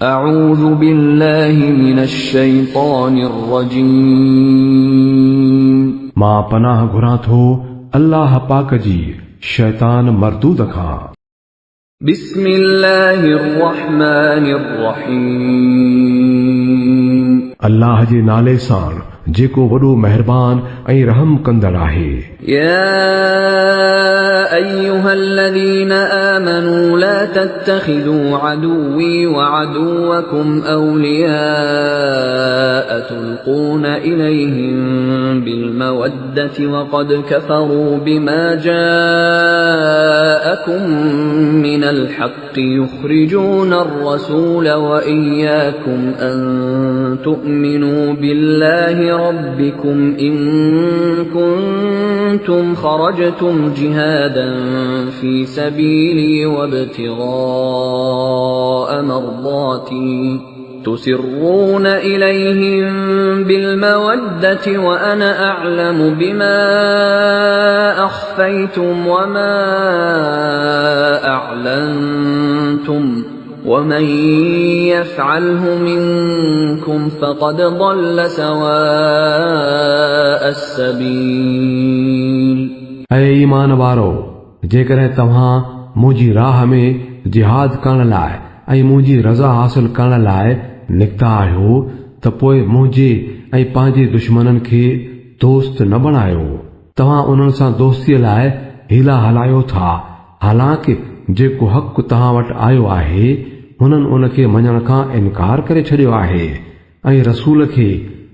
अऊज़ु बिल्लाहि मिनश शैतानिर रजीम। मां पनाह घुरां थो अल्लाह पाक जी शैतान मरदूद खां। बिस्मिल्लाहिर रहमानिर रहीम। अल्लाह जे नाले सां जेको वॾो मेहरबान ऐं रहम कंदड़ आहे। या अय्युहल्लज़ीना आमनू ला तत्तखिदू अदुव्वी व अदुव्वकुम औलियाअ तुल्कूना इलैहिम बिलमवद्दति व क़द कफ़रू बिमा जाअकुम मिनल हक़्क़ि युख़रिजूना अर्रसूल व इय्याकुम अन तु'मिनू बिल्लाहि रब्बिकुम इन कुंतुम खरजतुम जिहादन फी सबीली वब्तिगाअ मर्दाती तुसिर्रून इलैहिम बिलमवद्दति व अना अअलमु बिमा अख़फ़ैतुम वमा अअलनतुम वमन यफ़अलहु मिनकुम फ़क़द ضل सवाअ अस्सबील। ऐ ईमान वारो, जेकॾहिं तव्हां मुंहिंजी राह में जिहाद करण लाइ ऐं मुंहिंजी रज़ा हासिल करण लाइ निकिता आहियो त पोइ मुंहिंजे ऐं पंहिंजे दुश्मननि खे दोस्त न बणायो। तव्हां उन्हनि सां दोस्तीअ लाइ हीला हलायो था, हालांकि जेको हक़ तव्हां वटि आयो आहे हुननि उन खे मञण खां इनकार करे छॾियो आहे ऐं रसूल खे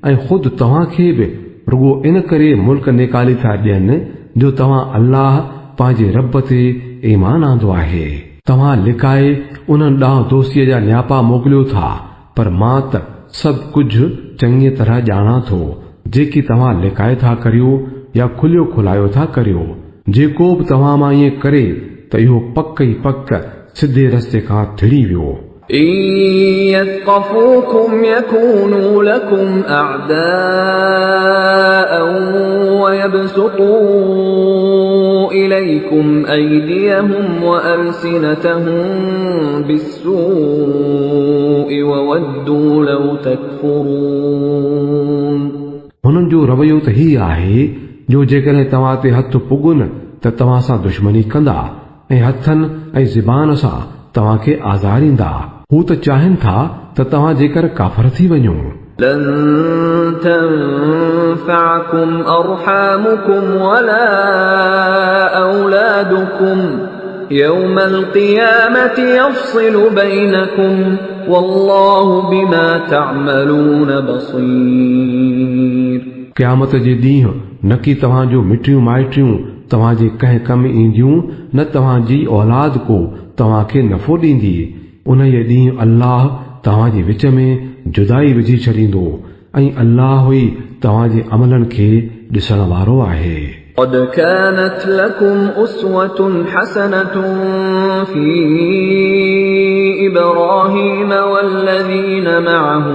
ऐं ख़ुदि तव्हां खे बि रुगो इन करे मुल्क निकाली था ॾियनि जो तव्हां अल्लाह पंहिंजे रब ते ईमान आंदो आहे। तव्हां लिकाए उन्हनि ॾांहुं दोस्तीअ जा न्यापा मोकिलियो था, पर मां त सभु कुझु चङी तरह ॼाणा थो। जेकी तव्हां लिकाए था करियो या खुलियो खुलायो था करियो, जेको बि तव्हां मां ईअं करे त इहो पक ई पक सिधे रस्ते खां थिड़ी वियो। إن يثقفوكم يكونوا لكم أعداء ويبسطوا إليكم أيديهم وألسنتهم بالسوء وودوا لو تكفرون। हुननि जो रवैयो त ही आहे जो जेकॾहिं तव्हां ते हथ पुगुनि त तव्हां सां दुश्मनी कंदा ऐं हथनि ऐं ज़बान सां तव्हां खे आज़ारींदा। हू त चाहिनि था त तव्हां जेकर काफ़र थी वञो। लन तंफअकुम अरहामुकुम वला औलादुकुम यौमल क़ियामति यफ़्सिलु बैनकुम वल्लाहु बिमा तअमलून बसीर। क़यामत जे ॾींहुं न कि तव्हां जो मिटियूं माइटियूं तव्हां जे कंहिं कम ईंदियूं, न तव्हां जी औलाद को तव्हां खे नफ़ो ॾींदी। उन जे ॾींहुं अल्लाह तव्हां जे विच में जुदाई विझी छॾींदो ऐं अल्लाह ई तव्हां जे अमलनि खे ॾिसण वारो आहे। قد كانت لكم أسوة حسنة في إبراهيم والذين معه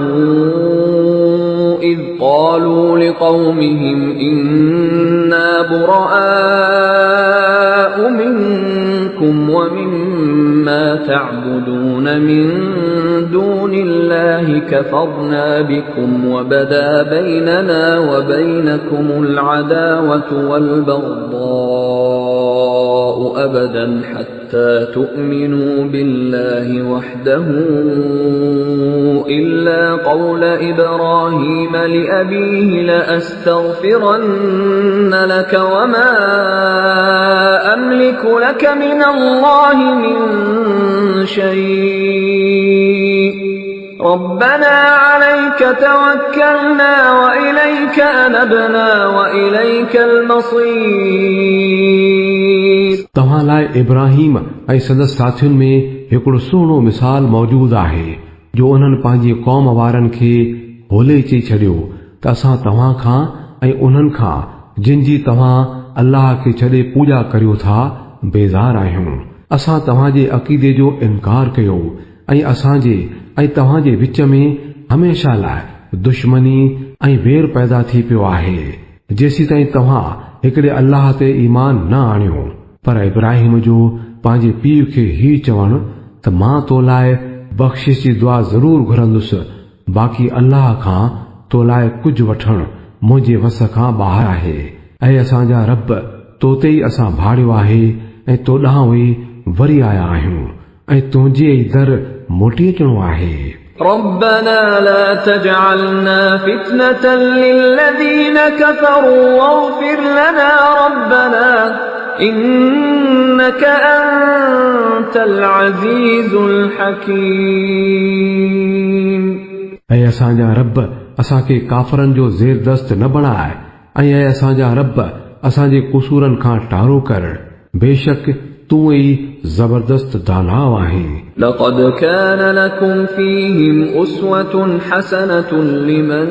إذ قالوا لقومهم إنا براء منكم ومما تعبدون من دون الله كفرنا بكم وبدا بيننا وبينكم العداوة والبغضاء أبدا حتى تؤمنوا بالله وحده إلا قول إبراهيم لأبيه لأستغفرن لك وما أملك لك من الله من شيء ربنا عليك توكلنا وإليك أنبنا وإليك المصير। तव्हां लाइ इब्राहिम ऐं संदसि साथियुनि में हिकिड़ो सुहिणो मिसाल मौजूदु आहे जो उन्हनि पंहिंजी क़ौम वारनि खे होले चई छॾियो त असां तव्हां खां ऐं उन्हनि खां जिन जी तव्हां अल्लाह खे छॾे पूॼा करियो था बेज़ार आहियूं। असां तव्हां जे अक़ीदे जो इनकार कयो ऐं असांजे ऐं तव्हां जे विच में हमेशा लाइ दुश्मनी ऐं वेर पैदा थी पियो आहे जेसी ताईं तव्हां हिकिड़े अल्लाह ते ईमान न आणियो। पर इब्राहिम जो पंहिंजे पीउ खे ही चवण त मां तो लाइ बख़्शिश जी दुआ ज़रूर घुरंदुसि। बाक़ी अल्लाह खां तो लाइ कुझु वठणु मुंहिंजे वस खां ॿाहिरि आहे। ऐं असांजा रब तो ते ई असां भाड़ियो आहे ऐं तो ॾांहुं ई वरी आया आहियूं ऐं तुंहिंजे ई दर मोटी अचणो आहे। ربنا لا تجعلنا فتنة للذين كفروا واغفر لنا ربنا إنك أنت العزيز الحكيم। ऐं असांजा रब असांखे काफ़रनि जो ज़ेरदस्त न बणाए ऐं असांजा रब असांजे कुसूरनि खां टारो कर। बेशक तूं ई ज़बरदस्त दानाव आहीं। لقد كان لكم فيهم أسوة حسنة لمن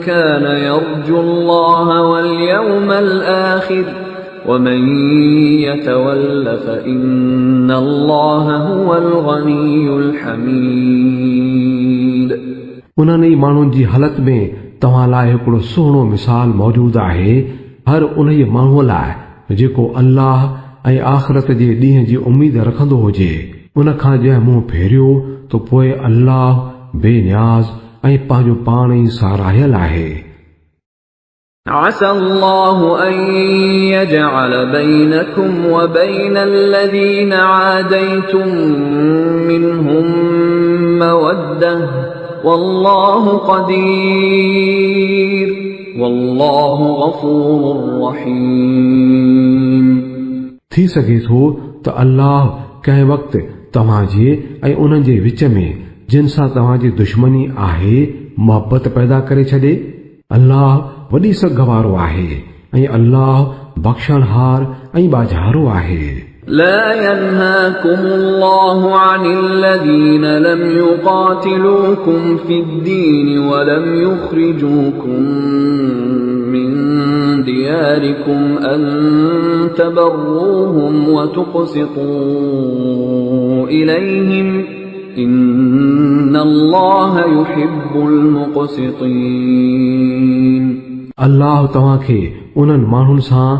كان يرجو الله واليوم الآخر ومن يتول فإن الله هو الغني الحميد। उन्हनि माण्हुनि जी हालत में तव्हां लाइ हिकिड़ो सुहिणो मिसाल मौजूदु आहे। हर उन माण्हूअ लाइ जेको अल्लाह ऐं आख़िरत जे ॾींहं जी उम्मीद रखंदो हुजे, उन खां जंहिं मुंहुं फेरियो तो पोइ अल्लाह बेनियाज़ ऐं पंहिंजो पाण ई साराहियल आहे। عسى الله أن يجعل بينكم وبين الذين عاديتم منهم مودة والله قدير والله غفور رحيم। थी सघे थो त अल्लाह कंहिं वक़्तु तव्हांजे ऐं उन्हनि जे विच में जिन सां तव्हांजी दुश्मनी आहे मोहबत पैदा करे छॾे। अल्लाह वॾी सघ वारो आहे ऐं अल्लाह बख़्शणहार ऐं बाज़ारो आहे। لا ينهاكم الله عن الذين لم يقاتلوكم في الدين ولم يخرجوكم من دياركم أن تبروهم وتقسطوا إليهم إن الله يحب المقسطين। अल्लाह तव्हांखे उन्हनि माण्हुनि सां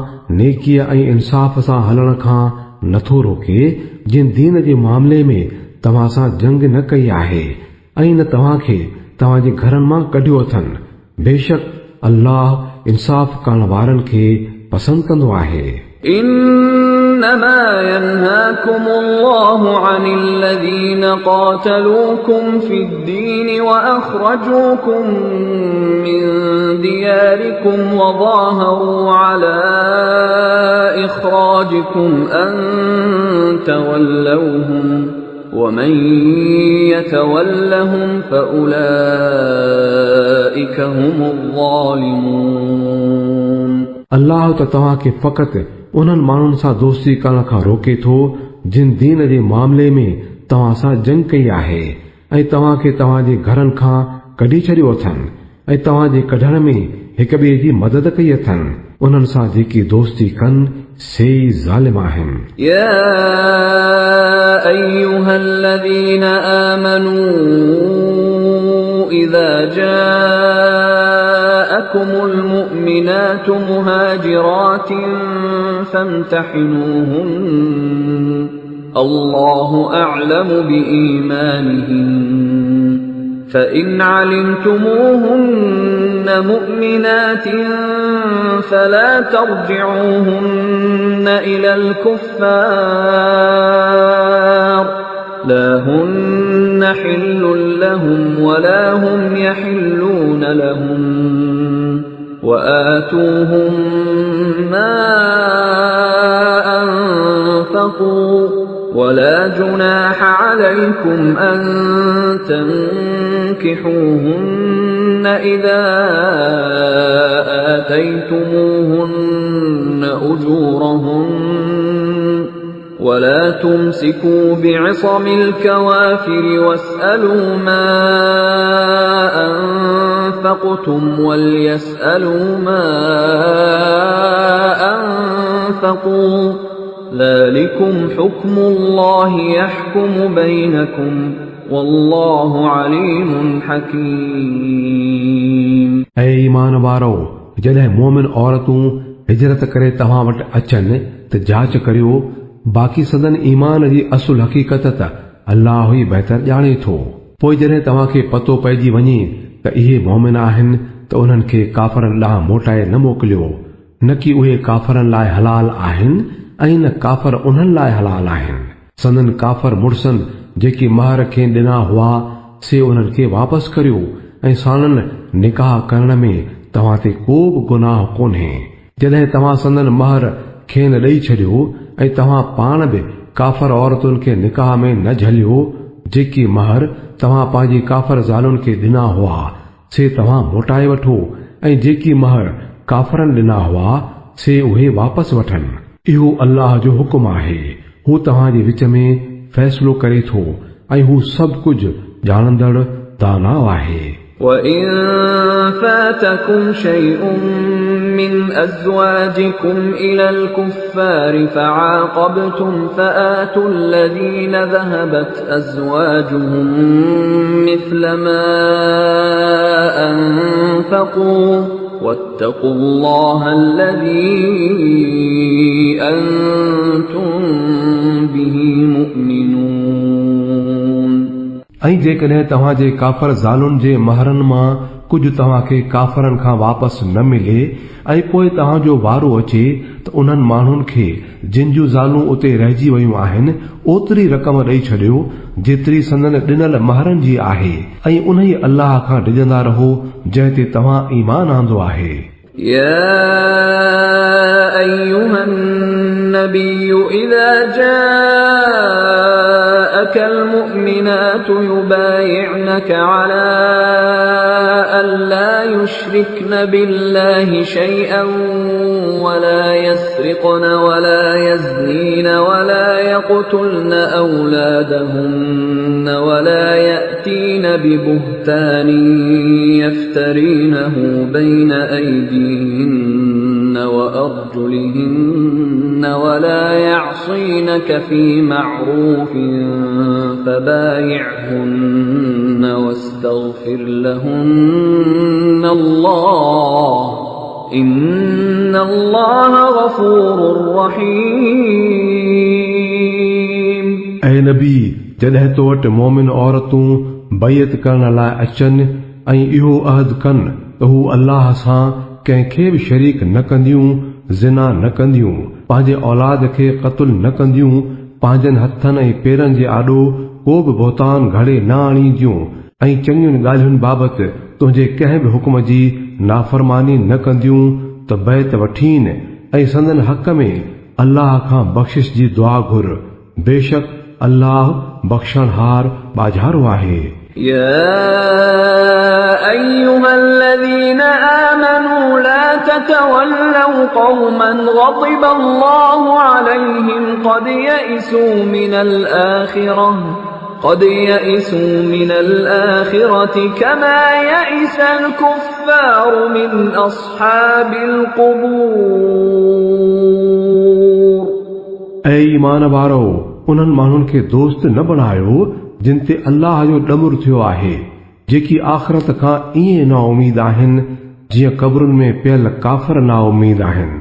नेकीअ ऐं इंसाफ़ सां हलण खां नथो रोके जिन दीन जे मामले में तव्हां सां जंग न कई आहे ऐं न तव्हांखे तव्हांजे घरनि मां कढियो अथनि। बेशक अल्लाह इंसाफ़ करण वारनि खे पसंदि कंदो आहे। إنما ينهاكم الله عن الذين قاتلوكم في الدين وأخرجوكم من دياركم وظاهروا على إخراجكم أن تولوهم ومن يتولهم فأولئك هم الظالمون। अल्लाह त तव्हांखे फ़क़ति उन्हनि माण्हुनि सां दोस्ती करण खां रोके थो जिन दीन जे मामले में तव्हां सां जंग कई आहे ऐं तव्हांखे तव्हांजे घरनि खां कढी छॾियो अथनि ऐं तव्हांजे कढण में हिक ॿिए जी मदद कई अथनि। उन्हनि सां जेकी दोस्ती कनि से ज़ालिम आहिनि। يا أيها الذين آمنوا إذا جاءكم المؤمنات مهاجرات فامتحنوهن الله أعلم بإيمانهن فإن علمتموهن مؤمنات فلا ترجعوهن إلى الكفار لا هن حل لهم ولا هم يحلون لهم وآتوهم ما أنفقوا ولا جناح عليكم أن تنكحوهن إذا آتيتموهن أجورهن ولا تمسكوا بعصم الكوافر واسألوا ما أنفقتم وليسألوا ما أنفقوا ذلكم حكم الله يحكم بينكم والله عليم حكيم। ऐं ईमान वारो जॾहिं मोमिन औरतूं हिजरत करे तव्हां वटि अचनि त जांच करियो। बाक़ी सदन ईमान जी असुल हक़ीक़त त अल्लाह ई बहितर ॼाणे थो। पोइ जॾहिं तव्हांखे पतो पइजी वञे त इहे मोमिन आहिनि त उन्हनि खे काफ़रनि ॾांहुं मोटाए न मोकिलियो, न कि उहे काफ़रनि लाइ हलाल आहिनि ऐं न काफ़र उन्हनि लाइ हलाल आहिनि। संदन काफ़र मुड़सनि जेकी महर खे ॾिना हुआ से उन्हनि खे वापसि करियो ऐं साणनि निकाह करण में तव्हां ते को बि गुनाह कोन्हे। जॾहिं तव्हां संदन महर खेनि ॾेई छॾियो ऐं तव्हां पाण बि काफ़र औरतुनि खे निकाह में न झलियो, जेकी महर तव्हां पंहिंजी काफ़र ज़ालुनि खे ॾिना हुआ से तव्हां मोटाए वठो ऐं जेकी महर काफ़रनि ॾिना हुआ से उहे वापसि वठनि। इहो अल्लाह जो हुकुम आहे। हू तव्हांजे विच में फ़ैसिलो करे थो ऐं हू सभु कुझु ॼाणंदड़ दाना आहे। وَإِن فَاتَكُمْ شَيْءٌ مِّنْ أَزْوَاجِكُمْ إِلَى الْكُفَّارِ فَعَاقَبْتُمْ فَآتُوا الَّذِينَ ذَهَبَتْ أَزْوَاجُهُم مِّثْلَ مَا أَنفَقُوا وَاتَّقُوا اللَّهَ الَّذِي أَنتُم بِهِ مُؤْمِنُونَ। ऐं जेकॾहिं तव्हांजे काफ़र ज़ालुनि जे महरनि मां कुझु तव्हांखे काफ़रनि खां वापसि न मिले ऐं पोइ तव्हांजो वारो अचे त उन्हनि माण्हुनि खे जिन जूं ज़ालूं उते रहिजी वयूं आहिनि ओतिरी रक़म ॾेई छॾियो जेतिरी संदन ॾिनल महरनि जी आहे ऐं उन ई अल्लाह खां डिॼंदा रहो जंहिं ते तव्हां ईमान आंदो आहे। يا أيها النبي إذا جاءك المؤمنات يبايعنك على ألا يشركن بالله شيئا ولا يسرقن ولا يزنين ولا يقتلن أولادهن ولا يأتين ببهتان يفترينه بين أيديهن وأرجلهن ولا يعصينك في معروف فبايعهن واستغفر لهن الله إن الله غفور رحيم। ऐं नबी जॾहिं तो वटि मोमिन औरतूं बैत करण लाइ अचनि ऐं इहो अहद कनि त हू अल्लाह सां कंहिंखे बि शरीक न कंदियूं, ज़िना न कंदियूं, पंहिंजे औलाद खे क़त्ल न कंदियूं, पंहिंजनि हथनि ऐं पेरनि जे आॾो को बि बोतान घड़े न आणींदियूं ऐं चङियुनि ॻाल्हियुनि बाबति तुंहिंजे कंहिं बि हुकुम जी नाफ़रमानी न कंदियूं त बैत वठीनि ऐं संदन हक़ में अल्लाह खां बख़्शिश जी दुआ घुर। बेशक अल्लाह बख़्शणहार बाझारो आहे। يا أيها الذين آمنوا لا تتولوا قوما غضب الله عليهم قد يئسوا من الآخرة كما يئس الكفار من أصحاب القبور। ऐं ईमान वारो उन्हनि माण्हुनि खे दोस्त न बणायो जिन ते अल्लाह जो ॾमर थियो आहे, जेकी आख़िरत खां ईअं ना उमीद आहिनि जीअं क़ब्रुनि में पियल काफ़र ना उमीद आहिनि।